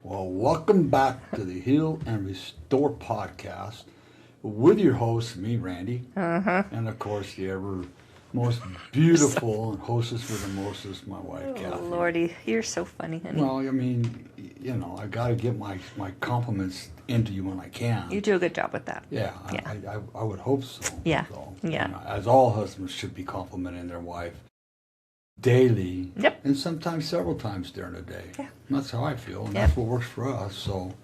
Well, welcome back to the Heal and Restore podcast with your host, me, Randy, and of course, the ever most beautiful and hostess with the mostest, my wife, Cathy. Oh, Lordy, you're so funny, honey. Well, I mean, I got to get my compliments into you when I can. You do a good job with that. Yeah, Yeah. I would hope so. Yeah, So, yeah. As all husbands should be complimenting their wife daily, Yep. and sometimes several times during the day. Yeah. And that's how I feel, and Yep. that's what works for us. So,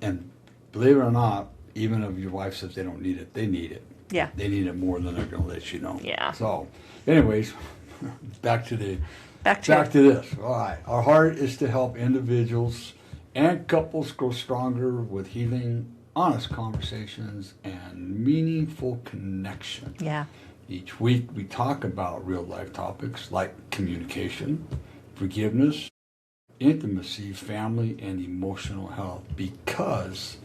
and believe it or not, even if your wife says they don't need it, they need it. Yeah. They need it more than they're going to let you know. Yeah. So, anyways, back to Back to this. All right. Our heart is to help individuals and couples grow stronger with healing, honest conversations, and meaningful connection. Yeah. Each week we talk about real life topics like communication, forgiveness, intimacy, family, and emotional health, because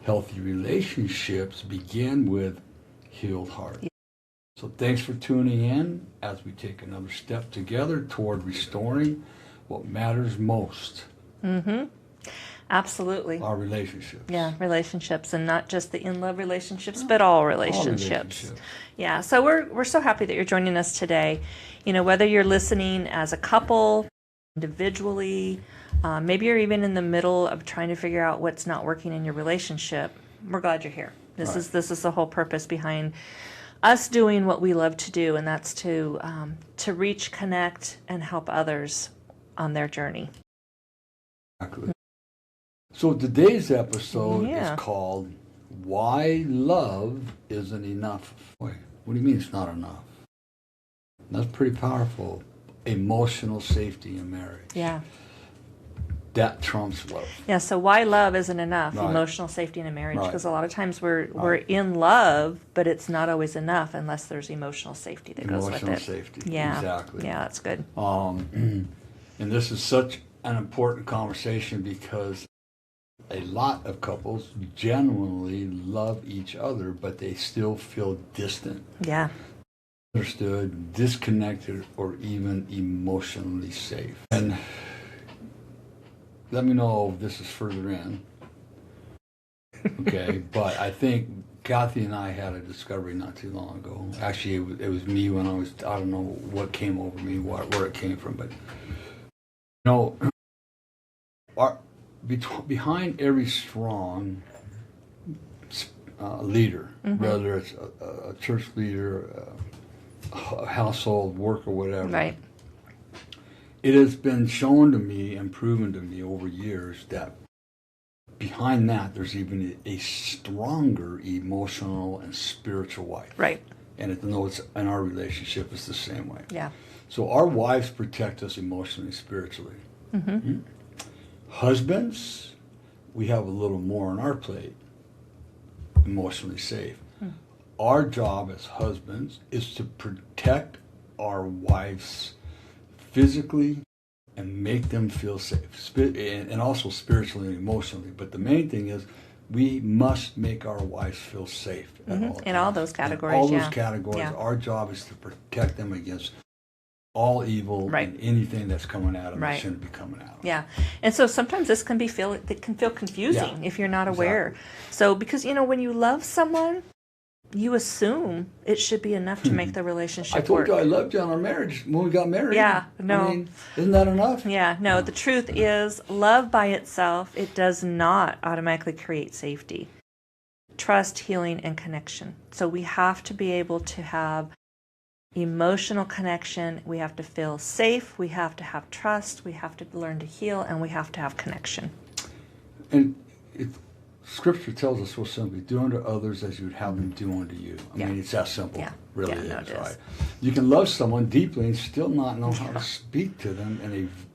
healthy relationships begin with healed heart. So thanks for tuning in as we take another step together toward restoring what matters most. Absolutely. Our relationships. Yeah, relationships, and not just the in-love relationships, but all relationships. relationships. Yeah, so we're so happy that you're joining us today. Whether you're listening as a couple, individually, maybe you're even in the middle of trying to figure out what's not working in your relationship, we're glad you're here. This is the whole purpose behind us doing what we love to do, and that's to reach, connect, and help others on their journey. Exactly. So today's episode Yeah. is called Why Love Isn't Enough. Wait, what do you mean it's not enough? That's pretty powerful. Emotional safety in marriage. Yeah. That trumps love. Yeah, so why love isn't enough, Right. emotional safety in a marriage, Right. because a lot of times we're in love, but it's not always enough unless there's emotional safety that goes with Emotional it. safety. Yeah. Exactly. Yeah, that's good. And this is such an important conversation because a lot of couples genuinely love each other, but they still feel distant, Yeah. understood, disconnected, or even emotionally safe. And let me know if this is further in. Okay, but I think Cathy and I had a discovery not too long ago. Actually, it was me when I don't know what came over me, where it came from, but behind every strong leader, whether it's a church leader, a household worker, whatever, Right. it has been shown to me and proven to me over years that behind that there's even a stronger emotional and spiritual wife. Right. And it's in our relationship, it's the same way. Yeah. So our wives protect us emotionally, spiritually. Husbands, we have a little more on our plate, emotionally safe. Our job as husbands is to protect our wives physically and make them feel safe, and also spiritually and emotionally. But the main thing is we must make our wives feel safe at all times. In all those categories, In all yeah. those categories, Yeah. our job is to protect them against all evil Right. and anything that's coming at them that Right. shouldn't be coming at them. Yeah, and so sometimes this can feel confusing Yeah, if you're not aware. exactly. So because when you love someone, you assume it should be enough to make the relationship I told work. you I loved you on our marriage when we got married. Yeah, no. I mean, isn't that enough? Yeah, no, the truth is love by itself, it does not automatically create safety. Trust, healing, and connection. So we have to be able to have emotional connection. We have to feel safe. We have to have trust. We have to learn to heal, and we have to have connection. And Scripture tells us so simply, do unto others as you would have them do unto you. I mean, it's that simple. Yeah. Really Yeah, no, is, it is. right? You can love someone deeply and still not know how to speak to them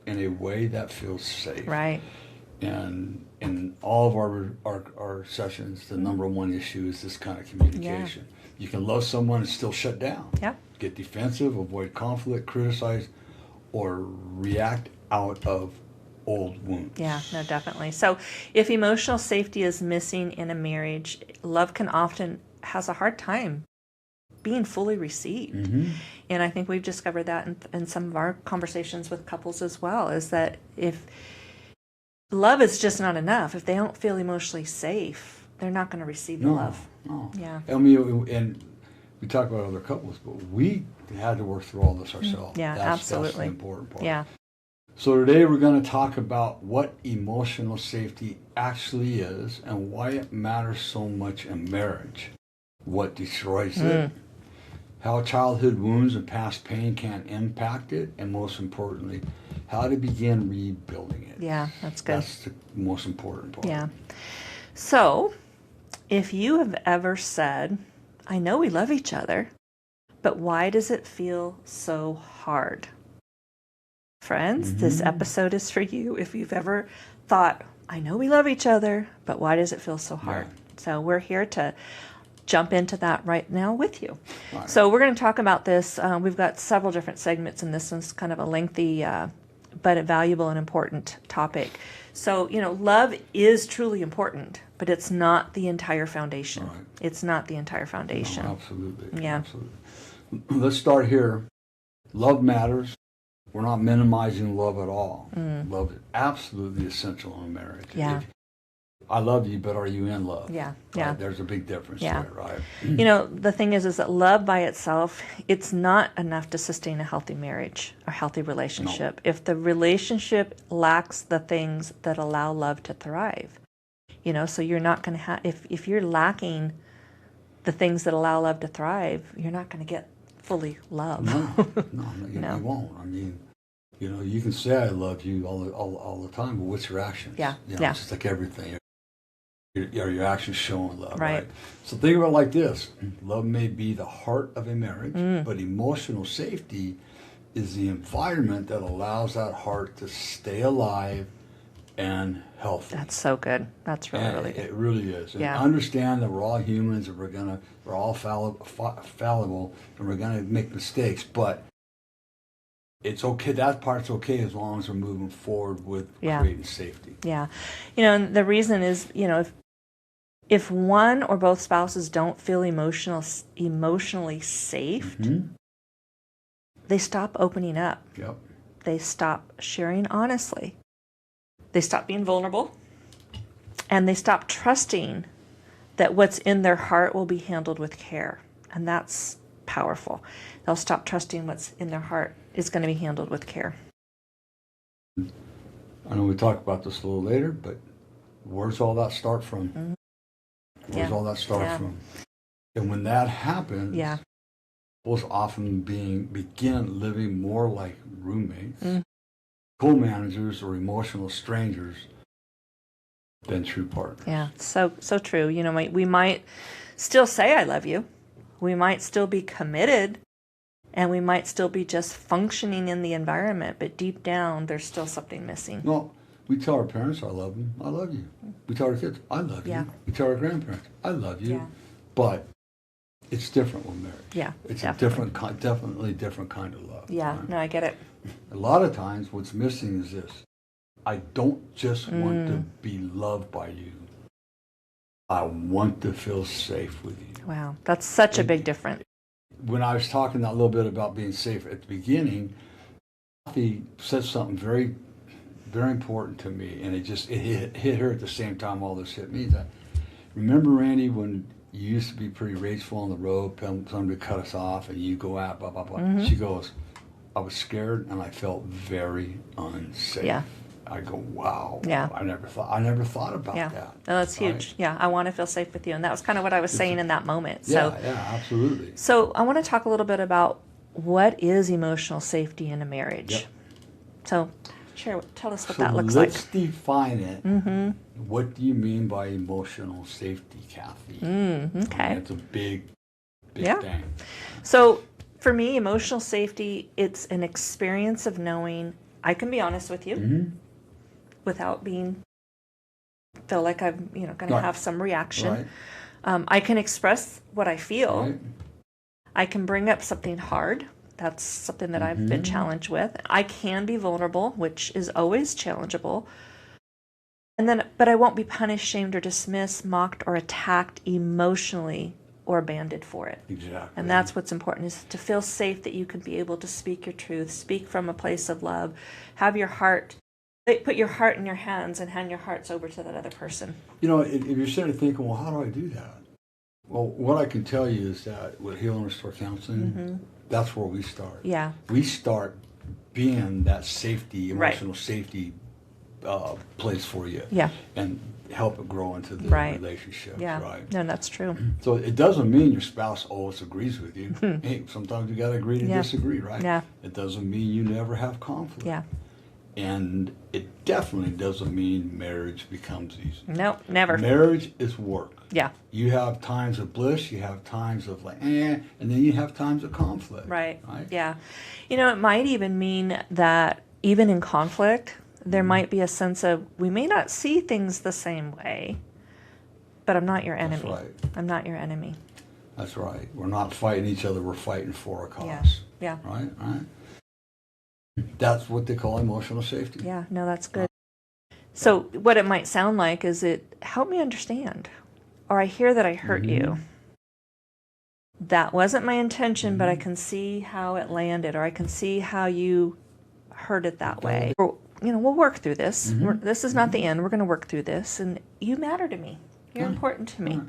in a way that feels safe. Right. And in all of our sessions, the number one issue is this kind of communication. You can love someone and still shut down. Yeah. Get defensive, avoid conflict, criticize, or react out of old wounds. Yeah, no, definitely. So if emotional safety is missing in a marriage, love can often has a hard time being fully received. And I think we've discovered that in some of our conversations with couples as well, is that if love is just not enough. If they don't feel emotionally safe, they're not going to receive the love. No. Yeah. And we talk about other couples, but we had to work through all this ourselves. Yeah, absolutely. That's the important part. Yeah. So today we're going to talk about what emotional safety actually is and why it matters so much in marriage, what destroys it, how childhood wounds and past pain can impact it, and most importantly, how to begin rebuilding it. Yeah, that's good. That's the most important part. Yeah. So, if you have ever said, I know we love each other, but why does it feel so hard? Friends, this episode is for you. If you've ever thought, I know we love each other, but why does it feel so hard? Yeah. So we're here to jump into that right now with you. Right. So we're going to talk about this. We've got several different segments, and this one's kind of a lengthy but a valuable and important topic. So, love is truly important, but it's not the entire foundation. Right. It's not the entire foundation. No, absolutely. Yeah. Absolutely. Let's start here. Love matters. We're not minimizing love at all. Love is absolutely essential in marriage. Yeah. I love you, but are you in love? Yeah, Right? yeah. There's a big difference Yeah. there, right? The thing is that love by itself, it's not enough to sustain a healthy marriage, a healthy relationship. If the relationship lacks the things that allow love to thrive, so you're not going to have, if you're lacking the things that allow love to thrive, you're not going to get fully love. No, you No. won't. I mean, you can say I love you all the time, but what's your actions? Yeah, It's yeah. just like everything. Your actions showing love, Right. right? So think about it like this. Love may be the heart of a marriage, but emotional safety is the environment that allows that heart to stay alive and healthy. That's so good. That's really, And really good. it really is. And Yeah. understand that we're all humans and we're all fallible and we're gonna make mistakes, but it's okay. That part's okay as long as we're moving forward with Yeah. creating safety. Yeah. And the reason is, if one or both spouses don't feel emotionally safe, they stop opening up. Yep. They stop sharing honestly. They stop being vulnerable. And they stop trusting that what's in their heart will be handled with care. And that's powerful. They'll stop trusting what's in their heart is going to be handled with care. I know we talk about this a little later, but where's all that start from? Where's all that start from? And when that happens, both often begin living more like roommates, co-managers, or emotional strangers than true partners. Yeah, so true. We might still say I love you. We might still be committed, and we might still be just functioning in the environment, but deep down there's still something missing. Well, we tell our parents, I love them, I love you. We tell our kids, I love Yeah. you. We tell our grandparents, I love you. Yeah. But it's different with marriage. Yeah, It's definitely. definitely different kind of love. Yeah, right? no, I get it. A lot of times what's missing is this. I don't just want to be loved by you. I want to feel safe with you. Wow, that's such a big difference. When I was talking a little bit about being safe at the beginning, Cathy said something very, very important to me, and it hit her at the same time all this hit me. That, remember, Randy, when you used to be pretty rageful on the road, somebody cut us off, and you go out, blah, blah, blah. She goes, I was scared, and I felt very unsafe. Yeah. I go, wow. Yeah. I never thought about Yeah, that. no, that's right? huge. Yeah, I want to feel safe with you, and that was kind of what I was saying in that moment. So, Yeah, absolutely. so I want to talk a little bit about what is emotional safety in a marriage. Yep. So, tell us what So that looks let's like. define it. What do you mean by emotional safety, Cathy? Okay. It's a big Yeah. thing. So, for me, emotional safety, it's an experience of knowing I can be honest with you without feel like I'm, going to Right. have some reaction. Right. I can express what I feel. Right. I can bring up something hard. That's something that I've been challenged with. I can be vulnerable, which is always challengeable. But I won't be punished, shamed, or dismissed, mocked, or attacked emotionally or banded for it. Exactly. And that's what's important, is to feel safe that you can be able to speak your truth, speak from a place of love, have your heart They put your heart in your hands and hand your hearts over to that other person. You know, if you're sitting there thinking, well, how do I do that? Well, what I can tell you is that with Heal and Restore Counseling, that's where we start. Yeah. We start being that safety, Right. emotional safety place for you. Yeah. And help it grow into the Right. relationship. Yeah. Right. No, that's true. So it doesn't mean your spouse always agrees with you. Hey, sometimes you got to agree to Yeah. disagree, right? Yeah. It doesn't mean you never have conflict. Yeah. And it definitely doesn't mean marriage becomes easy. No, never. Marriage is work. Yeah. You have times of bliss, you have times of like, and then you have times of conflict. Right. Right? Yeah. You know, it might even mean that even in conflict, there might be a sense of we may not see things the same way, but I'm not your enemy. That's right. I'm not your enemy. That's right. We're not fighting each other, we're fighting for a cause. Yeah. Yeah. Right? Right? That's what they call emotional safety. Yeah. No, that's good. So what it might sound like is it help me understand, or I hear that I hurt you. That wasn't my intention, but I can see how it landed, or I can see how you heard it that way. Or, you know, we'll work through this. This is not the end. We're going to work through this. And you matter to me. You're important to me.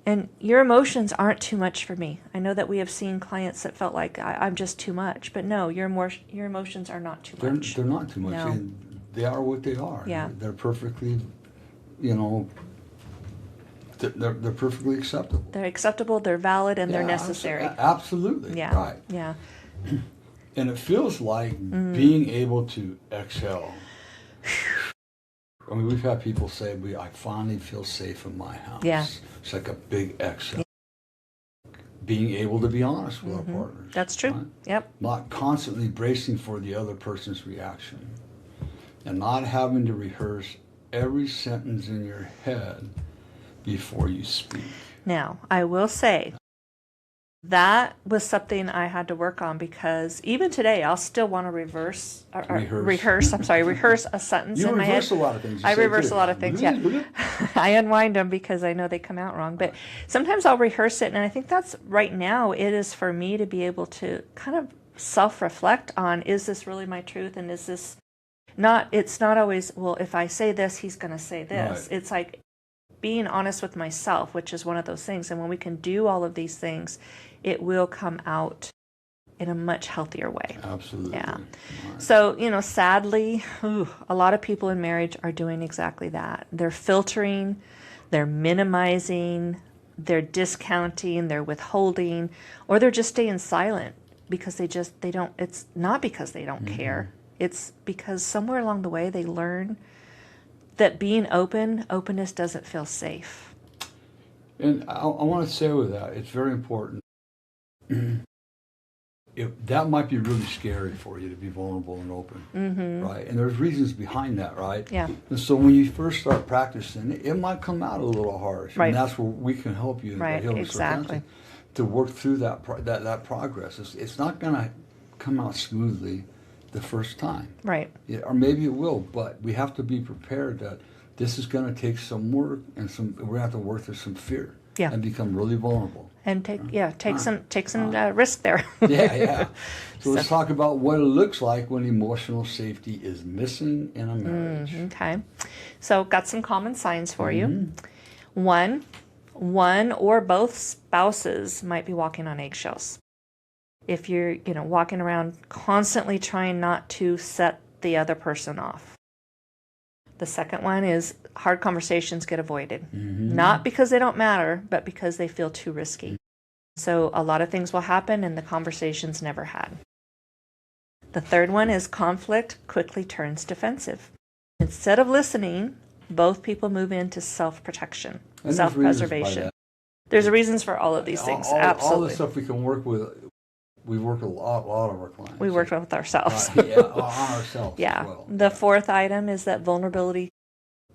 And your emotions aren't too much for me. I know that we have seen clients that felt like I'm just too much. But no, your emotions are not too much. They're not too much. No. And they are what they are. Yeah. They're perfectly, you know, they're perfectly acceptable. They're acceptable, they're valid, and they're Yeah, necessary. Absolutely. Yeah. Right. Yeah. And it feels like being able to exhale. I mean, we've had people say, I finally feel safe in my house. Yeah. It's like a big exhale. Being able to be honest with our partners. That's true. Right? Yep. Not constantly bracing for the other person's reaction. And not having to rehearse every sentence in your head before you speak. Now, I will say that was something I had to work on, because even today I'll still want to rehearse a sentence You in my head. reverse a lot of things. I reverse a lot of things, yeah. I unwind them because I know they come out wrong. But sometimes I'll rehearse it, and I think that's right now it is for me to be able to kind of self-reflect on, is this really my truth, and is this not, it's not always, well, if I say this, he's going to say this. Right. It's like being honest with myself, which is one of those things. And when we can do all of these things, it will come out in a much healthier way. Absolutely. Yeah. Right. So, you know, sadly, a lot of people in marriage are doing exactly that. They're filtering, they're minimizing, they're discounting, they're withholding, or they're just staying silent because they don't, it's not because they don't care. It's because somewhere along the way they learn that being openness doesn't feel safe. And I want to say with that, it's very important. That might be really scary for you to be vulnerable and open, right? And there's reasons behind that, right? Yeah. And so when you first start practicing, it might come out a little harsh, Right. and that's where we can help you. Right, Heal and Restore exactly. Counseling to work through that progress. It's not going to come out smoothly the first time, Right. yeah, or maybe it will, but we have to be prepared that this is going to take some work, and we're going to have to work through some fear, Yeah. and become really vulnerable. And take some risk there. Yeah. So let's talk about what it looks like when emotional safety is missing in a marriage. Okay. So got some common signs for you. One or both spouses might be walking on eggshells. If you're, walking around constantly trying not to set the other person off. The second one is hard conversations get avoided. Not because they don't matter, but because they feel too risky. So a lot of things will happen and the conversation's never had. The third one is conflict quickly turns defensive. Instead of listening, both people move into self-protection, And there's self-preservation. reasons by that. There's reasons for all of these things, All absolutely. the stuff we can work with, we work with a lot of our clients. We work with ourselves. On ourselves Yeah. as well. The fourth item is that vulnerability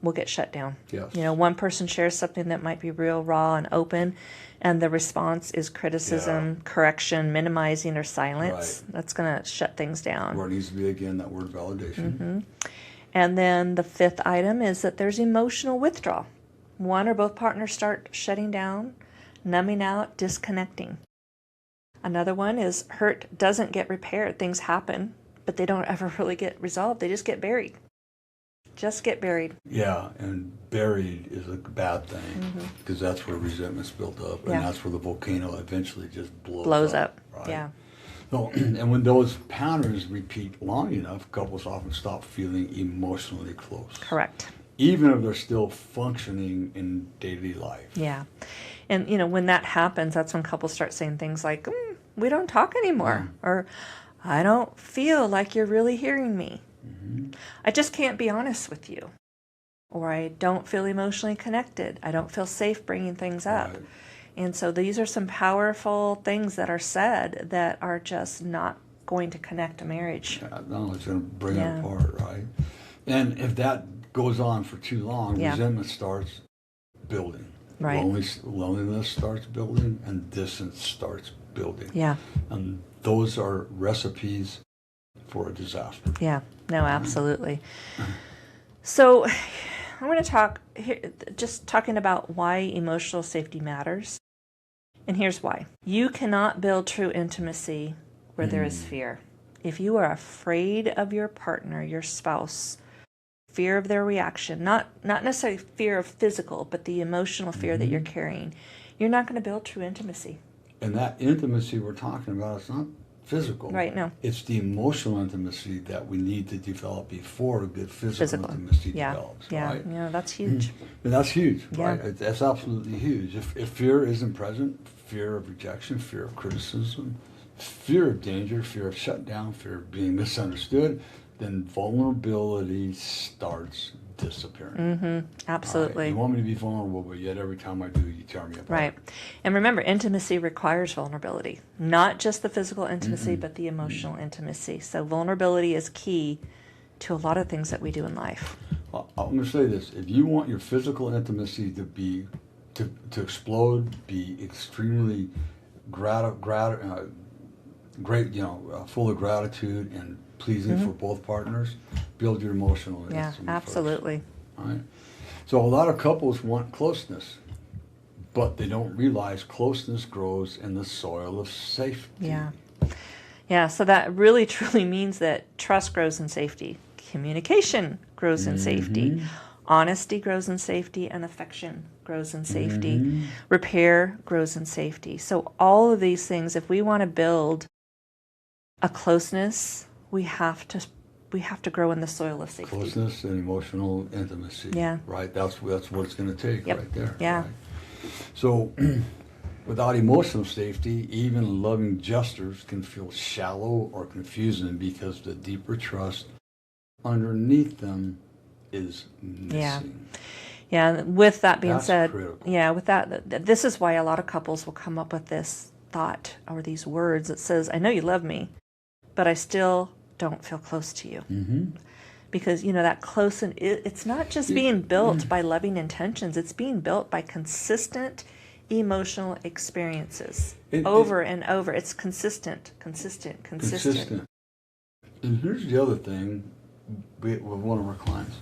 will get shut down. Yes. One person shares something that might be real raw and open, and the response is criticism, correction, minimizing, or silence. Right. That's going to shut things down. Where it needs to be, again, that word validation. And then the fifth item is that there's emotional withdrawal. One or both partners start shutting down, numbing out, disconnecting. Another one is hurt doesn't get repaired. Things happen, but they don't ever really get resolved. They just get buried. just get buried. Yeah, and buried is a bad thing because that's where resentment's built up, and that's where the volcano eventually just blows up. Right? Yeah. So, and when those patterns repeat long enough, couples often stop feeling emotionally close. Correct. Even if they're still functioning in daily life. Yeah. And, when that happens, that's when couples start saying things like, we don't talk anymore, or I don't feel like you're really hearing me. I just can't be honest with you. Or I don't feel emotionally connected. I don't feel safe bringing things up. Right. And so these are some powerful things that are said that are just not going to connect a marriage. No, it's going to bring it apart, right? And if that goes on for too long, resentment starts building. Right. Loneliness starts building, and distance starts building. Yeah. And those are recipes for a disaster. Yeah. No, absolutely. So I'm going to talk here, just talking about why emotional safety matters. And here's why. You cannot build true intimacy where there is fear. If you are afraid of your partner, your spouse, fear of their reaction, not necessarily fear of physical, but the emotional fear that you're carrying, you're not going to build true intimacy. And that intimacy we're talking about, it's not physical. Right, no. It's the emotional intimacy that we need to develop before a good physical intimacy develops. Right? Yeah, that's huge. And that's huge, Yeah. right? That's absolutely huge. If fear isn't present, fear of rejection, fear of criticism, fear of danger, fear of shutdown, fear of being misunderstood, then vulnerability starts disappearing. Absolutely. Right? You want me to be vulnerable, but yet every time I do, you tear me apart. Right. And remember, intimacy requires vulnerability. Not just the physical intimacy, but the emotional intimacy. So vulnerability is key to a lot of things that we do in life. I'm going to say this. If you want your physical intimacy to be, to explode, be extremely great, full of gratitude and pleasing for both partners, build your emotional intimacy absolutely. first, right? So a lot of couples want closeness, but they don't realize closeness grows in the soil of safety. Yeah, so that really truly means that trust grows in safety, communication grows in safety, honesty grows in safety, and affection grows in safety. Repair grows in safety. So all of these things, if we want to build a closeness, we have to grow in the soil of safety. Closeness and emotional intimacy. Yeah. Right? That's what it's going to take right there. Yeah. Right? So without emotional safety, even loving gestures can feel shallow or confusing because the deeper trust underneath them is missing. Yeah. With that being That's said, critical. with that, this is why a lot of couples will come up with this thought or these words that says, I know you love me, but I still don't feel close to you. Because, that close, and it's not just being built by loving intentions, it's being built by consistent emotional experiences over and over. It's consistent. Consistent. And here's the other thing with one of our clients.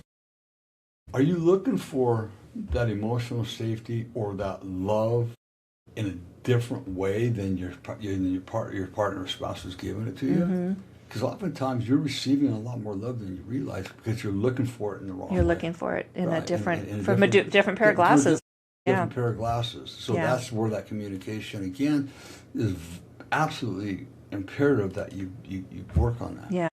Are you looking for that emotional safety or that love in a different way than your partner or spouse is giving it to you? Because oftentimes you're receiving a lot more love than you realize because you're looking for it in the wrong way. You're looking for it in a different, from a different pair of glasses. Different pair of glasses. So that's where that communication, again, is absolutely imperative that you work on that.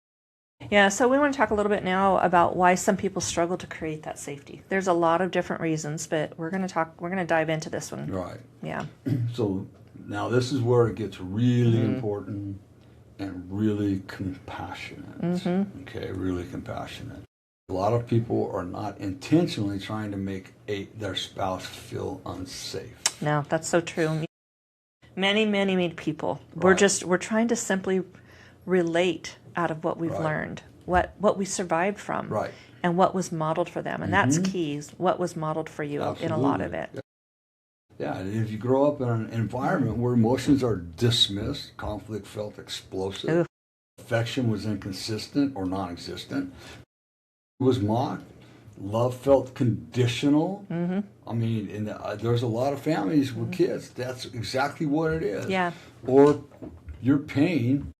Yeah, so we want to talk a little bit now about why some people struggle to create that safety. There's a lot of different reasons, but we're going to dive into this one. Right. Yeah. So now this is where it gets really important and really compassionate. Okay, really compassionate. A lot of people are not intentionally trying to make their spouse feel unsafe. No, that's so true. Many people. We're trying to simply relate out of what we've learned, what we survived from, and what was modeled for them. And that's keys, what was modeled for you in a lot of it. Yeah, and if you grow up in an environment where emotions are dismissed, conflict felt explosive, affection was inconsistent or non-existent, it was mocked, love felt conditional. I mean, there's a lot of families with kids, that's exactly what it is. Yeah. Or your pain,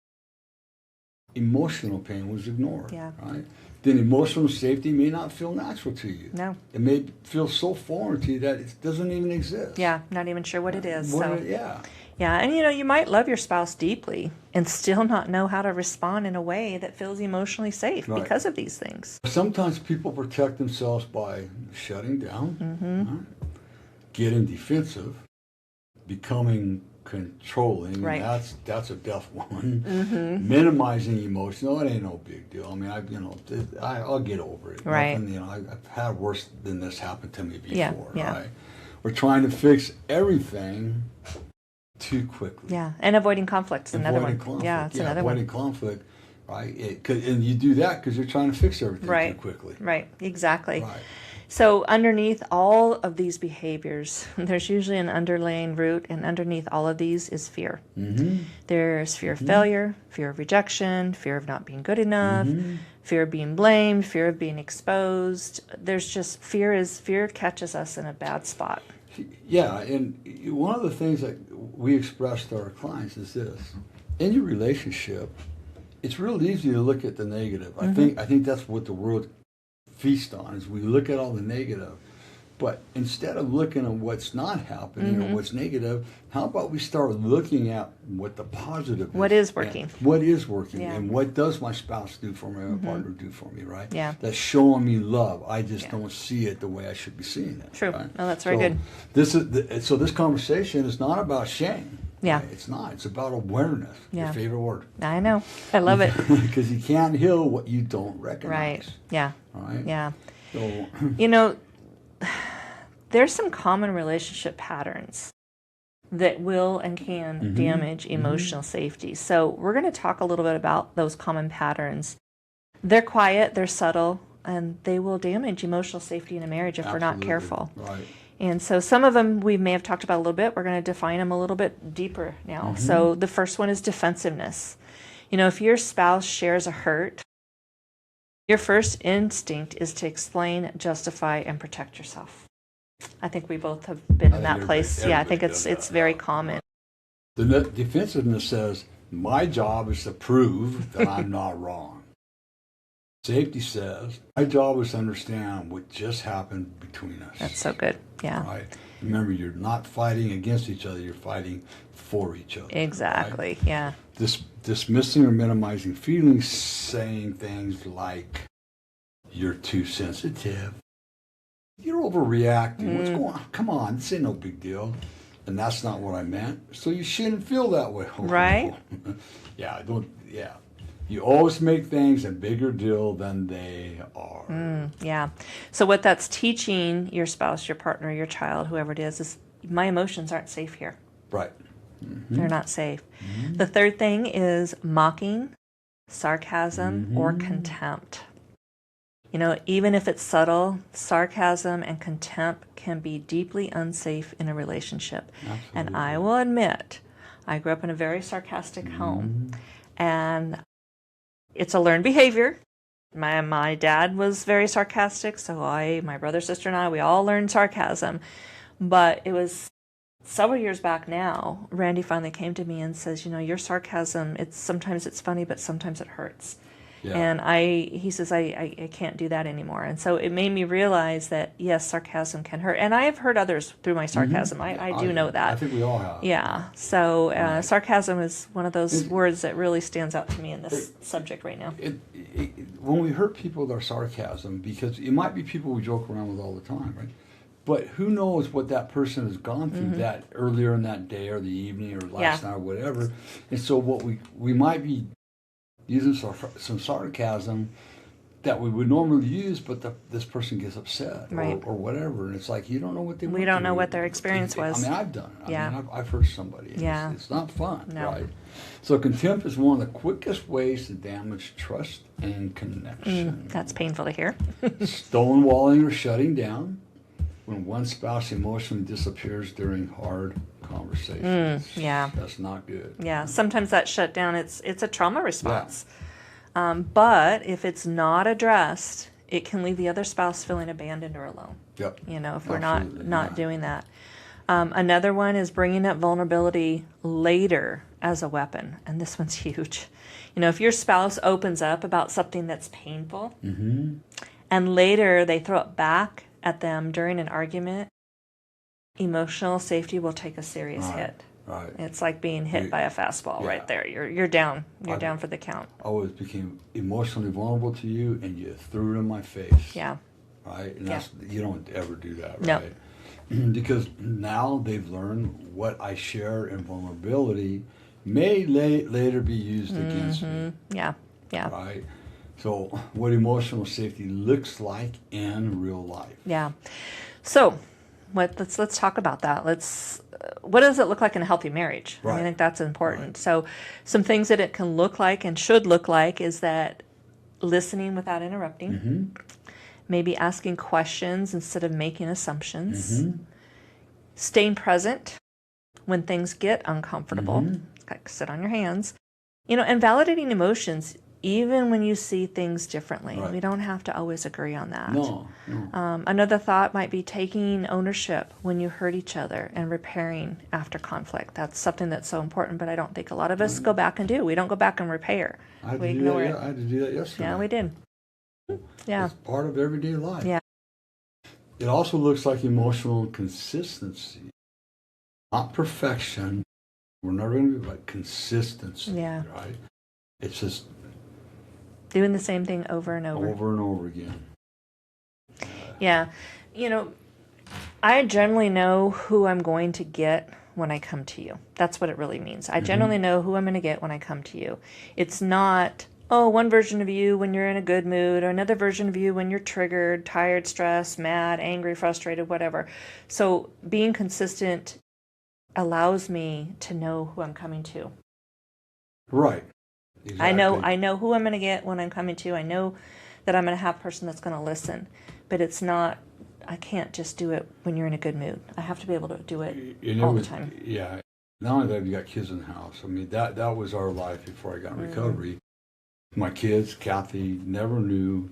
emotional pain, was ignored. Yeah. Right? then emotional safety may not feel natural to you. No. It may feel so foreign to you that it doesn't even exist. Yeah, not even sure what it is. Yeah. Yeah, and you might love your spouse deeply and still not know how to respond in a way that feels emotionally safe because of these things. Sometimes people protect themselves by shutting down, getting defensive, becoming controlling. Right. And that's a deaf one. Minimizing emotion. Oh, it ain't no big deal. I mean, I'll get over it. Right. Nothing, I've had worse than this happen to me before. Yeah. Right. We're trying to fix everything too quickly. Yeah, and avoiding conflict is another one. Conflict. Yeah, it's another one. Avoiding conflict, right? And you do that because you're trying to fix everything too quickly. Right, exactly. Right. So underneath all of these behaviors, there's usually an underlying root, and underneath all of these is fear. There's fear of failure, fear of rejection, fear of not being good enough, fear of being blamed, fear of being exposed. There's just fear catches us in a bad spot. Yeah, and one of the things that we express to our clients is this: in your relationship, it's real easy to look at the negative. I think that's what the world feasts on, is we look at all the negative. But instead of looking at what's not happening or what's negative, how about we start looking at what the positive is? What is working? What is working? Yeah. And what does my spouse do for me, or my partner do for me, right? Yeah. That's showing me love. I just don't see it the way I should be seeing it. True. Right? No, that's very good. So this conversation is not about shame. Yeah. Right? It's not. It's about awareness. Yeah. Your favorite word. I know. I love it. Because you can't heal what you don't recognize. Right. Yeah. Right? Yeah. So, there's some common relationship patterns that will and can damage emotional safety. So we're going to talk a little bit about those common patterns. They're quiet, they're subtle, and they will damage emotional safety in a marriage if we're not careful. Right. And so some of them we may have talked about a little bit. We're going to define them a little bit deeper now. So the first one is defensiveness. If your spouse shares a hurt, your first instinct is to explain, justify, and protect yourself. I think we both have been in that place. Yeah, I think it's very common. The defensiveness says, my job is to prove that I'm not wrong. Safety says, my job is to understand what just happened between us. That's so good. Yeah. Right. Remember, you're not fighting against each other, you're fighting for each other. Exactly. Right? Yeah. Dismissing or minimizing feelings, saying things like, you're too sensitive. You're overreacting. What's going on? Come on, this ain't no big deal. And that's not what I meant. So you shouldn't feel that way. Right? Yeah. You always make things a bigger deal than they are. Yeah. So what that's teaching your spouse, your partner, your child, whoever it is my emotions aren't safe here. Right. They're not safe. The third thing is mocking, sarcasm, or contempt. Even if it's subtle, sarcasm and contempt can be deeply unsafe in a relationship. Absolutely. And I will admit, I grew up in a very sarcastic home, and it's a learned behavior. My dad was very sarcastic, so my brother, sister, and I, we all learned sarcasm. But it was several years back now, Randy finally came to me and says, your sarcasm, sometimes it's funny, but sometimes it hurts. Yeah. And he says, I can't do that anymore. And so it made me realize that, yes, sarcasm can hurt. And I have hurt others through my sarcasm. I do know that. I think we all have. Yeah. So sarcasm is one of those words that really stands out to me in this subject right now. When we hurt people with our sarcasm, because it might be people we joke around with all the time, right? But who knows what that person has gone through that earlier in that day or the evening or last night or whatever. And so what we might be using some sarcasm that we would normally use, but this person gets upset or whatever, and it's like you don't know what they went We don't through. know what their experience was. I mean, I've done it. Yeah. I mean, I've hurt somebody. Yeah. It's not fun, No. right? So contempt is one of the quickest ways to damage trust and connection. That's painful to hear. Stonewalling or shutting down when one spouse emotionally disappears during hard conversations. Yeah. That's not good. Yeah, sometimes that shutdown, it's a trauma response. But if it's not addressed, it can leave the other spouse feeling abandoned or alone. Yep. If we're Absolutely, not doing that. Another one is bringing up vulnerability later as a weapon. And this one's huge. If your spouse opens up about something that's painful, and later they throw it back at them during an argument, emotional safety will take a serious hit. Right. It's like being hit by a fastball right there. You're down. You're down for the count. I always became emotionally vulnerable to you, and you threw it in my face. Yeah. Right? And you don't ever do that, No. right? Because now they've learned what I share in vulnerability may later be used against me. Yeah. Yeah. Right? So what emotional safety looks like in real life. Yeah. So let's talk about that. What does it look like in a healthy marriage? Right. I think that's important. Right. So some things that it can look like and should look like is that listening without interrupting, maybe asking questions instead of making assumptions, staying present when things get uncomfortable, like sit on your hands, and validating emotions even when you see things differently. Right. We don't have to always agree on that. No. Another thought might be taking ownership when you hurt each other and repairing after conflict. That's something that's so important, but I don't think a lot of us go back and do. We don't go back and repair. We ignore it. I had to do that yesterday. Yeah, we did. Yeah. It's part of everyday life. Yeah. It also looks like emotional consistency, not perfection. We're never going to be like consistency, right? It's just doing the same thing over and over. Over and over again. Yeah. I generally know who I'm going to get when I come to you. That's what it really means. I generally know who I'm going to get when I come to you. It's not, one version of you when you're in a good mood, or another version of you when you're triggered, tired, stressed, mad, angry, frustrated, whatever. So being consistent allows me to know who I'm coming to. Right. Exactly. I know who I'm going to get when I'm coming to. I know that I'm going to have a person that's going to listen. But it's not, I can't just do it when you're in a good mood. I have to be able to do it all the time. Yeah. Not only that, you got kids in the house. I mean, that was our life before I got in recovery. My kids, Cathy, never knew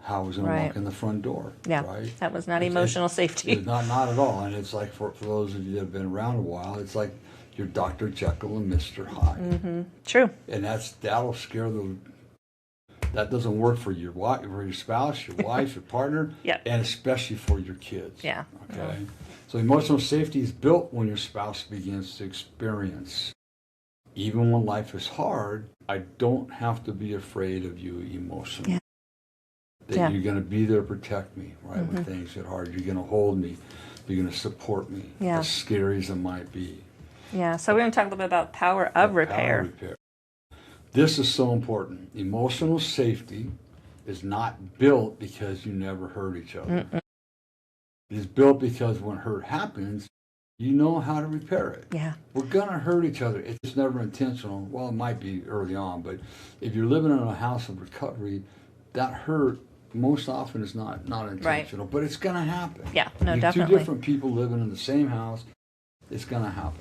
how I was going to walk in the front door. Yeah. Right? That was not emotional safety. It's not at all. And it's like, for those of you that have been around a while, it's like you're Dr. Jekyll and Mr. Hyde. True. And that'll scare that doesn't work for your wife, for your spouse, your wife, your partner, and especially for your kids. Yeah. Okay. So emotional safety is built when your spouse begins to experience, even when life is hard, I don't have to be afraid of you emotionally. Yeah. That you're going to be there to protect me, right? When things get hard, you're going to hold me, you're going to support me, as scary as it might be. Yeah. So we're going to talk a little bit about power of repair. This is so important. Emotional safety is not built because you never hurt each other. It is built because when hurt happens, you know how to repair it. Yeah. We're going to hurt each other. It's never intentional. Well, it might be early on, but if you're living in a house of recovery, that hurt most often is not intentional, but it's going to happen. Yeah, no, You're definitely. Two different people living in the same house, it's going to happen.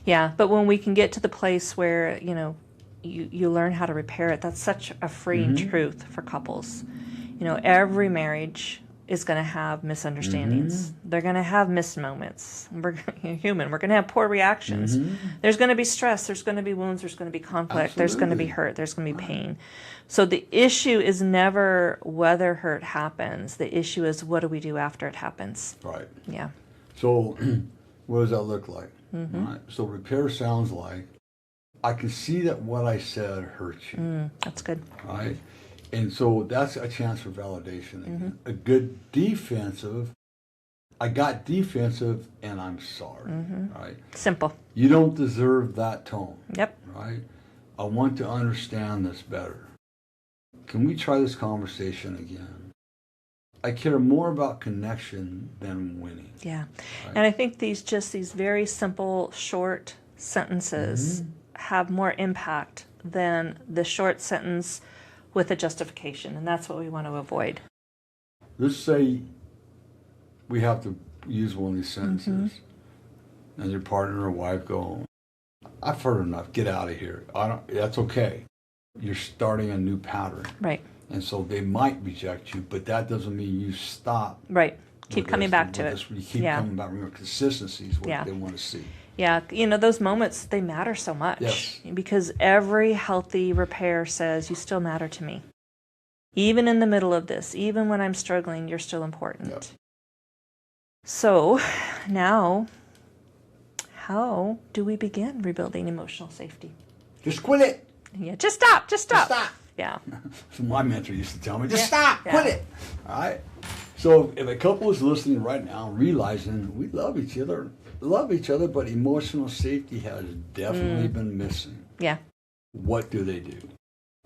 Yeah, but when we can get to the place where, you learn how to repair it, that's such a freeing truth for couples. Every marriage is going to have misunderstandings. They're going to have missed moments. We're human. We're going to have poor reactions. There's going to be stress. There's going to be wounds. There's going to be conflict. There's going to be hurt. There's going to be pain. So the issue is never whether hurt happens. The issue is what do we do after it happens. Right. Yeah. So what does that look like? Right. So repair sounds like, I can see that what I said hurt you. That's good. Right? And so that's a chance for validation. Again. A good defensive, I got defensive and I'm sorry. Right? Simple. You don't deserve that tone. Yep. Right? I want to understand this better. Can we try this conversation again? I care more about connection than winning. Yeah. Right? And I think these very simple, short sentences have more impact than the short sentence with a justification, and that's what we want to avoid. Let's say we have to use one of these sentences, and your partner or wife go, I've heard enough, get out of here. That's okay. You're starting a new pattern. Right. And so they might reject you, but that doesn't mean you stop. Right. Keep coming back to it. You keep coming back. Remember, consistency is what they want to see. Yeah, those moments, they matter so much. Yes. Because every healthy repair says, you still matter to me. Even in the middle of this, even when I'm struggling, you're still important. Yep. So now, how do we begin rebuilding emotional safety? Just quit it. Yeah, just stop. Just stop. Yeah. So my mentor used to tell me, just stop, quit it. All right. So if a couple is listening right now, realizing we love each other, but emotional safety has definitely been missing. Yeah. What do they do?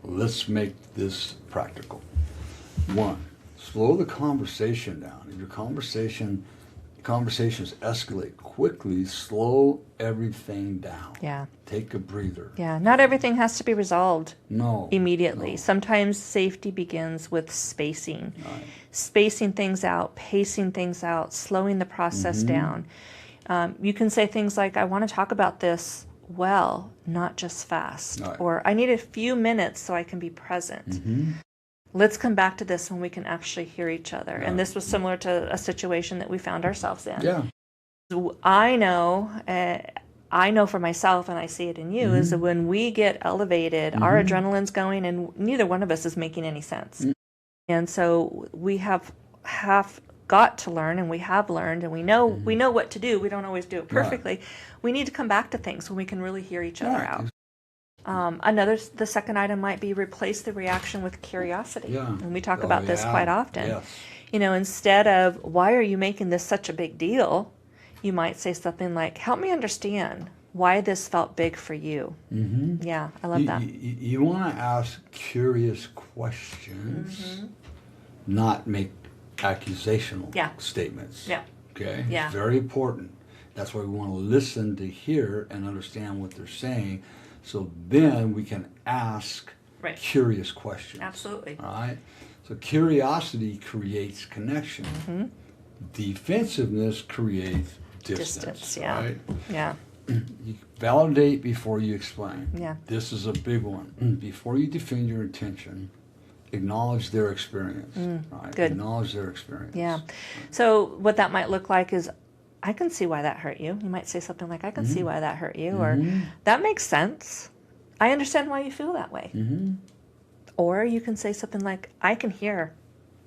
Let's make this practical. 1, slow the conversation down. If your conversations escalate quickly, slow everything down. Yeah. Take a breather. Yeah. Not everything has to be resolved immediately. No. Sometimes safety begins with spacing. Right. Spacing things out, pacing things out, slowing the process down. You can say things like, I want to talk about this well, not just fast. Right. Or I need a few minutes so I can be present. Let's come back to this when we can actually hear each other. Right. And this was similar to a situation that we found ourselves in. Yeah. I know for myself, and I see it in you, is that when we get elevated, our adrenaline's going, and neither one of us is making any sense. And so we have got to learn, and we have learned, and we know what to do. We don't always do it perfectly. Right. We need to come back to things when we can really hear each other out. The second item might be replace the reaction with curiosity. Yeah. And we talk about this quite often. Yes. Instead of, why are you making this such a big deal? You might say something like, help me understand why this felt big for you. Yeah, I love that. You want to ask curious questions, not make accusational statements. Yeah. Okay? Yeah. It's very important. That's why we want to listen to hear and understand what they're saying, so then we can ask curious questions. Absolutely. All right? So curiosity creates connection. Defensiveness creates distance. Yeah. Right? Yeah. You validate before you explain. Yeah. This is a big one. Before you defend your intention, acknowledge their experience. Right? Good. Acknowledge their experience. Yeah. So what that might look like is, I can see why that hurt you. You might say something like, I can see why that hurt you, or that makes sense. I understand why you feel that way. Or you can say something like, I can hear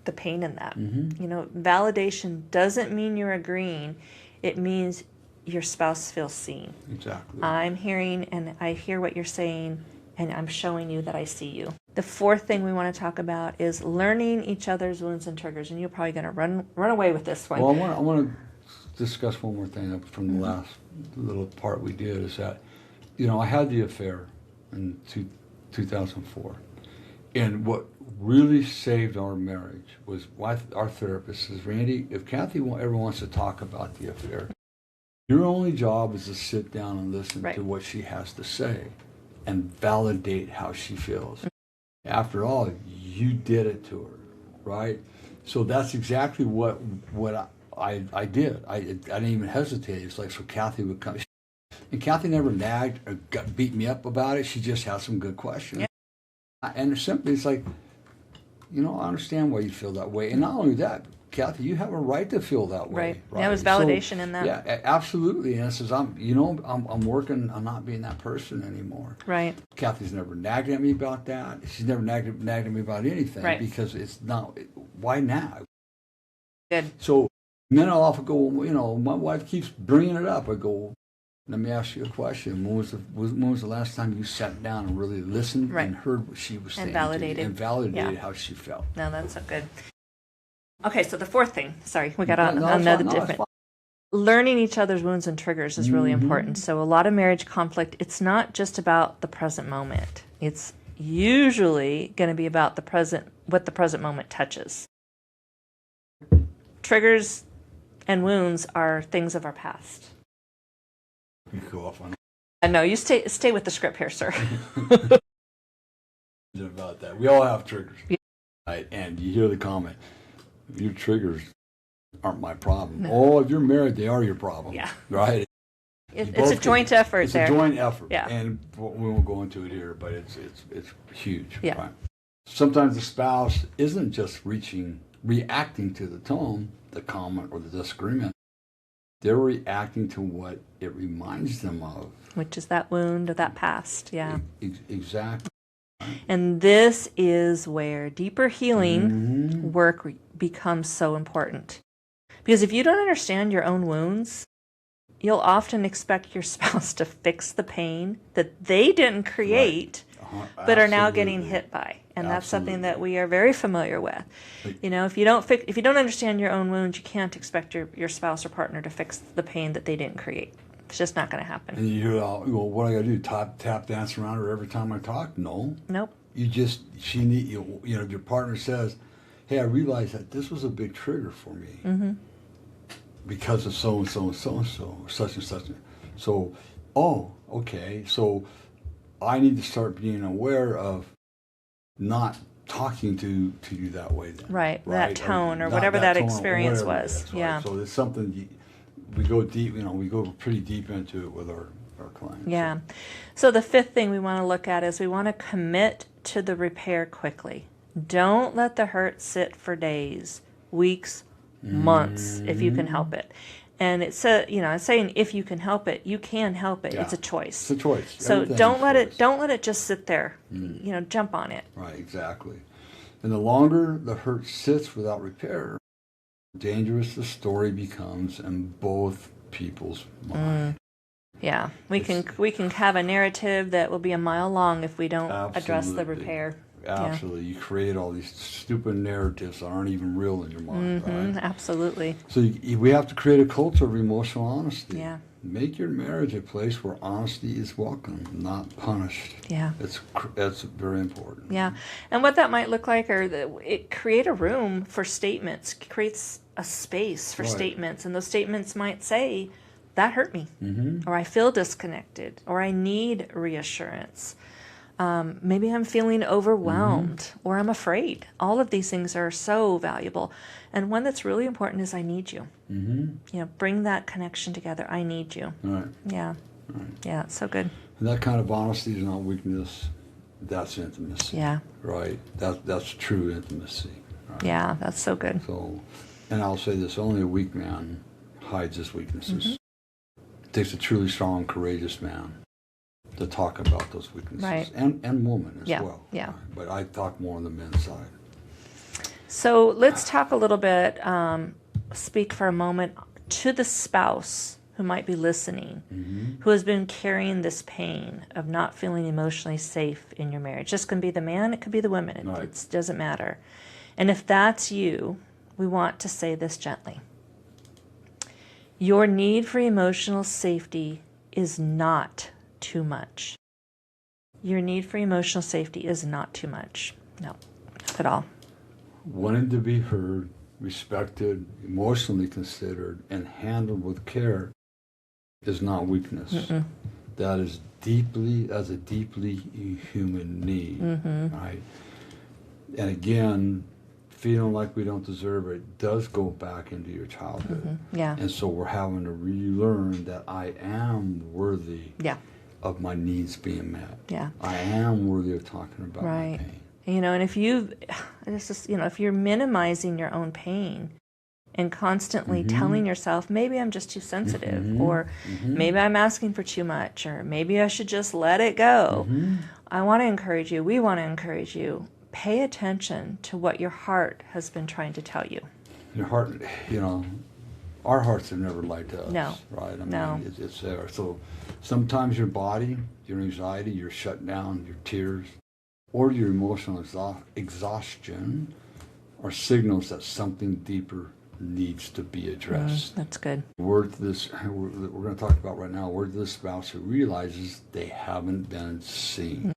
the pain in that. Validation doesn't mean you're agreeing. It means your spouse feels seen. Exactly. I'm hearing, and I hear what you're saying, and I'm showing you that I see you. The fourth thing we want to talk about is learning each other's wounds and triggers, and you're probably going to run away with this one. Well, I want to discuss one more thing from the last little part we did, is that, I had the affair in 2004. And what really saved our marriage was our therapist says, Randy, if Cathy ever wants to talk about the affair, your only job is to sit down and listen to what she has to say and validate how she feels. After all, you did it to her, right? So that's exactly what I did. I didn't even hesitate. It's like, so Cathy would come. And Cathy never nagged or beat me up about it. She just had some good questions. And simply, it's like, I understand why you feel that way. And not only that, Cathy, you have a right to feel that way. Right. There was validation in that. Yeah, absolutely. And it says, I'm working on not being that person anymore. Right. Cathy's never nagged at me about that. She's never nagged at me about anything. Right. Because it's not, why nag? Good. So then I'll often go, my wife keeps bringing it up. I go, let me ask you a question. When was the last time you sat down and really listened and heard what she was saying? And validated how she felt. No, that's so good. Okay, so the fourth thing. Sorry, we got another different. Learning each other's wounds and triggers is really important. So a lot of marriage conflict, it's not just about the present moment. It's usually going to be about what the present moment touches. Triggers and wounds are things of our past. You go off on. No, you stay with the script here, sir. About that, we all have triggers, right? And you hear the comment, your triggers aren't my problem. No. Oh, if you're married, they are your problem. Yeah, right. It's a joint effort. It's a joint effort. Yeah, and we won't go into it here, but it's huge. Yeah. Right? Sometimes the spouse isn't just reacting to the tone. the comment or the disagreement, they're reacting to what it reminds them of. Which is that wound or that past. Yeah. Exactly. And this is where deeper healing work becomes so important. Because if you don't understand your own wounds, you'll often expect your spouse to fix the pain that they didn't create, but are now getting hit by. And that's something that we are very familiar with. You know, if you don't understand your own wounds, you can't expect your spouse or partner to fix the pain that they didn't create. It's just not going to happen. And you hear, well, what do I got to do? Tap dance around her every time I talk? No. Nope. Your partner says, hey, I realized that this was a big trigger for me because of so and so and so and so, such and such. So, okay. So I need to start being aware of not talking to you that way then. Right. That tone or whatever that experience was. Yeah. Right. So it's something we go deep, we go pretty deep into it with our clients. Yeah. So the fifth thing we want to look at is we want to commit to the repair quickly. Don't let the hurt sit for days, weeks, months, if you can help it. And it's saying if you can help it, you can help it. Yeah. It's a choice. It's a choice. So don't let it just sit there. Jump on it. Right, exactly. And the longer the hurt sits without repair, the dangerous the story becomes in both people's minds. Yeah, we can have a narrative that will be a mile long if we don't address the repair. Absolutely. Yeah. You create all these stupid narratives that aren't even real in your mind, right? Absolutely. So we have to create a culture of emotional honesty. Yeah. Make your marriage a place where honesty is welcome, not punished. Yeah. That's very important. Yeah. And what that might look like create a room for statements, creates a space for statements, and those statements might say, that hurt me, or I feel disconnected, or I need reassurance. Maybe I'm feeling overwhelmed, or I'm afraid. All of these things are so valuable. And one that's really important is I need you. Bring that connection together. I need you. Right. Yeah. Right. Yeah, it's so good. And that kind of honesty is not weakness. That's intimacy. Yeah. Right. That's true intimacy. Right? Yeah, that's so good. So, and I'll say this, only a weak man hides his weaknesses. It takes a truly strong, courageous man to talk about those weaknesses. Right. And women as well. Yeah. Right? But I talk more on the men's side. So let's talk a little bit, speak for a moment to the spouse who might be listening, who has been carrying this pain of not feeling emotionally safe in your marriage. This can be the man, it could be the woman. Right. It doesn't matter. And if that's you, we want to say this gently. Your need for emotional safety is not too much. Your need for emotional safety is not too much. No, not at all. Wanting to be heard, respected, emotionally considered, and handled with care is not weakness. That's a deeply human need, right? And again, feeling like we don't deserve it does go back into your childhood. Yeah. And so we're having to relearn that I am worthy of my needs being met. Yeah. I am worthy of talking about my pain. And if if you're minimizing your own pain and constantly telling yourself, maybe I'm just too sensitive, or maybe I'm asking for too much, or maybe I should just let it go. We want to encourage you, pay attention to what your heart has been trying to tell you. Your heart, our hearts have never lied to us. No. Right? No. It's there. So sometimes your body, your anxiety, your shutdown, your tears, or your emotional exhaustion are signals that something deeper needs to be addressed. That's good. Word to this, we're going to talk about right now, word to the spouse who realizes they haven't been seen.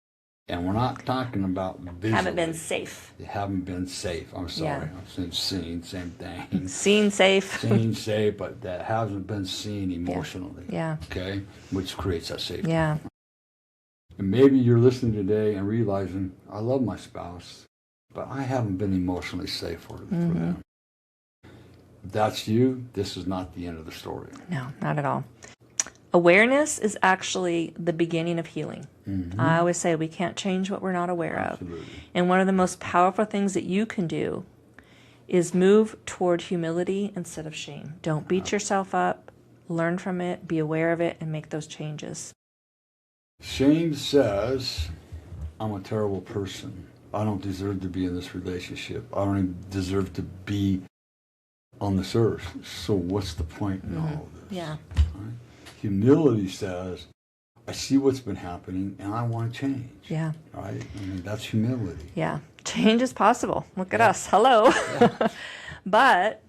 And we're not talking about visually. Haven't been safe. They haven't been safe. I'm sorry. Yeah. I'm saying seen, same thing. Seen safe. Seen safe, but that hasn't been seen emotionally. Yeah. Okay? Which creates that safety. Yeah. And maybe you're listening today and realizing, I love my spouse, but I haven't been emotionally safe for them. If that's you, this is not the end of the story. No, not at all. Awareness is actually the beginning of healing. I always say we can't change what we're not aware of. And one of the most powerful things that you can do is move toward humility instead of shame. Don't beat yourself up. Learn from it, be aware of it, and make those changes. Shame says, I'm a terrible person. I don't deserve to be in this relationship. I don't even deserve to be on this earth. So what's the point in all of this? Yeah. Right? Humility says, I see what's been happening and I want to change. Yeah. Right? I mean, that's humility. Yeah. Change is possible. Look at us. Hello. Yeah. But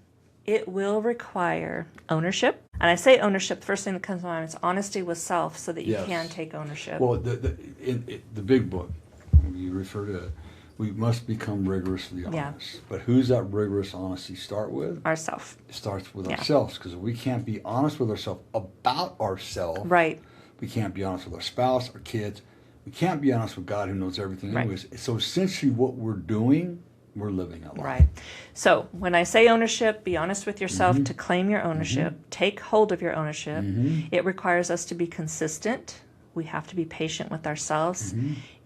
it will require ownership. And I say ownership, the first thing that comes to mind is honesty with self so that you can take ownership. Well, in the big book, you refer to it, we must become rigorously honest. But who's that rigorous honesty start with? Ourself. It starts with ourselves, because we can't be honest with ourselves about ourselves. Right. We can't be honest with our spouse, our kids. We can't be honest with God, who knows everything anyways. So essentially what we're doing, we're living a lie. Right. So when I say ownership, be honest with yourself to claim your ownership, take hold of your ownership. It requires us to be consistent. We have to be patient with ourselves.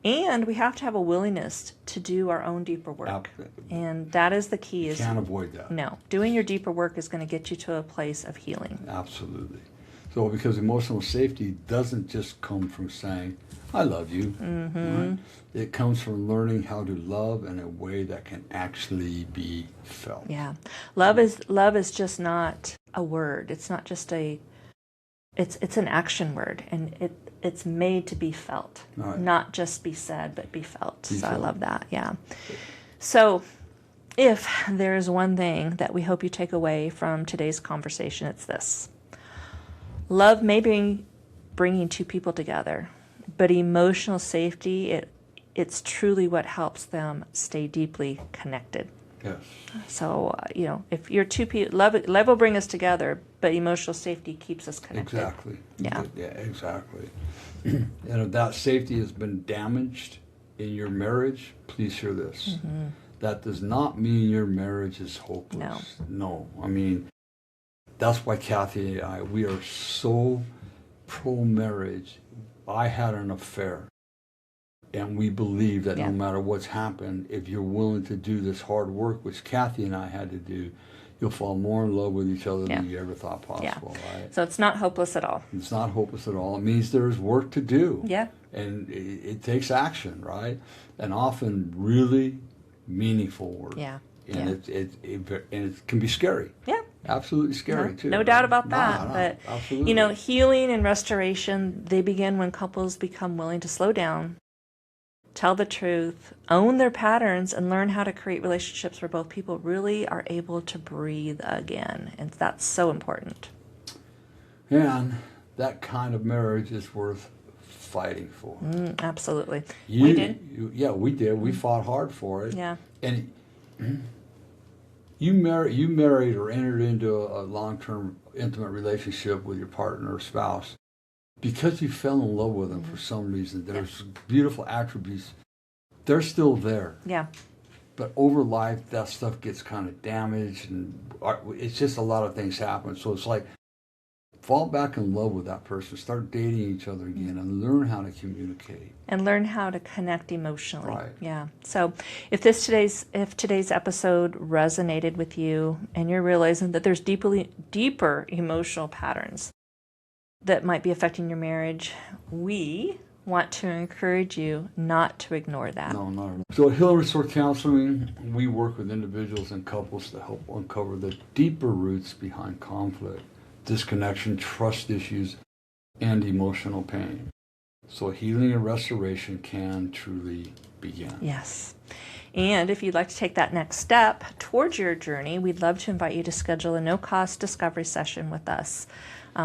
And we have to have a willingness to do our own deeper work. And that is the key. You can't avoid that. No. Doing your deeper work is going to get you to a place of healing. Absolutely. So because emotional safety doesn't just come from saying, I love you. Right? It comes from learning how to love in a way that can actually be felt. Yeah. Love is just not a word. It's not just it's an action word, and it's made to be felt. Not just be said, but be felt. I love that. Yeah. So if there is one thing that we hope you take away from today's conversation, it's this. Love may be bringing two people together, but emotional safety, it's truly what helps them stay deeply connected. Yes. So, if you're two people, love will bring us together, but emotional safety keeps us connected. Exactly. Yeah. Yeah, exactly. And if that safety has been damaged in your marriage, please hear this. That does not mean your marriage is hopeless. No. I mean, that's why Cathy and I, we are so pro-marriage. I had an affair. And we believe that no matter what's happened, if you're willing to do this hard work, which Cathy and I had to do, you'll fall more in love with each other than you ever thought possible. Right? So it's not hopeless at all. It's not hopeless at all. It means there's work to do. Yeah. And it takes action, right? And often really meaningful work. Yeah. And it can be scary. Yeah. Absolutely scary, too. No doubt about that. But, absolutely. Healing and restoration, they begin when couples become willing to slow down, tell the truth, own their patterns, and learn how to create relationships where both people really are able to breathe again. And that's so important. And that kind of marriage is worth fighting for. Absolutely. We did. We did. We fought hard for it. Yeah. And you married or entered into a long-term intimate relationship with your partner or spouse because you fell in love with them for some reason. There's beautiful attributes. They're still there. Yeah. But over life, that stuff gets kind of damaged, and it's just a lot of things happen. So it's like, fall back in love with that person, start dating each other again, and learn how to communicate. And learn how to connect emotionally. Right. Yeah. So if today's episode resonated with you, and you're realizing that there's deeper emotional patterns that might be affecting your marriage, we want to encourage you not to ignore that. No, not at all. So at Heal and Restore Counseling, we work with individuals and couples to help uncover the deeper roots behind conflict, disconnection, trust issues, and emotional pain. So healing and restoration can truly begin. Yes. And if you'd like to take that next step towards your journey, we'd love to invite you to schedule a no-cost discovery session with us.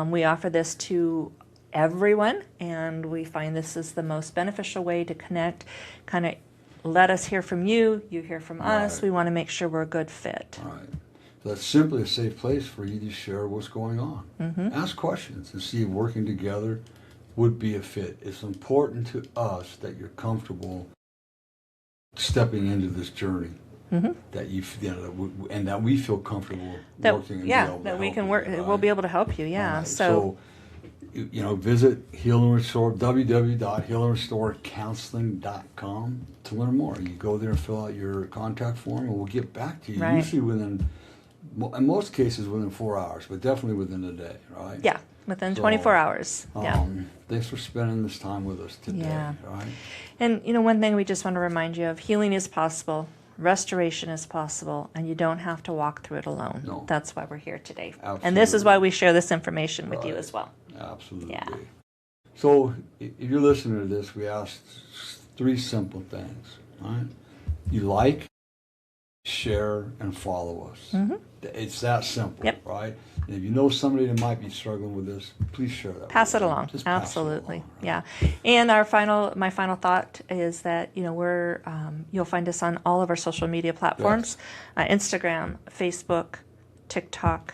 We offer this to everyone, and we find this is the most beneficial way to connect, kind of let us hear from you, you hear from us. We want to make sure we're a good fit. Right. So that's simply a safe place for you to share what's going on. Ask questions and see if working together would be a fit. It's important to us that you're comfortable stepping into this journey. That and that we feel comfortable working and that we can work. We'll be able to help you. Yeah. Right. So visit Heal and Restore, www.healandrestorecounseling.com to learn more. You go there and fill out your contact form, and we'll get back to you. Right. Usually in most cases, within 4 hours, but definitely within a day, right? Yeah, within 24 hours. Yeah. Thanks for spending this time with us today, Yeah. right? And, one thing we just want to remind you of, healing is possible, restoration is possible, and you don't have to walk through it alone. No. That's why we're here today. Absolutely. And this is why we share this information with you Right. as well. Absolutely. Yeah. So if you're listening to this, we ask 3 simple things, right? You like, share, and follow us. Mm-hmm. It's that simple, Yep. right? And if you know somebody that might be struggling with this, please share that. Pass with it them. along. Just pass it Absolutely. along, right? Yeah. And my final thought is that, we're, you'll find us on all of our social media platforms, Instagram, Facebook, TikTok,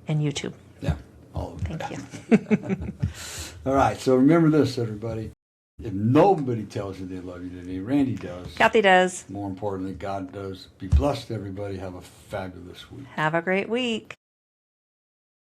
and YouTube. Yeah, all of it. Thank you. All right, so remember this, everybody. If nobody tells you they love you today, Randy does. Kathy does. More importantly, God does. Be blessed, everybody. Have a fabulous week. Have a great week.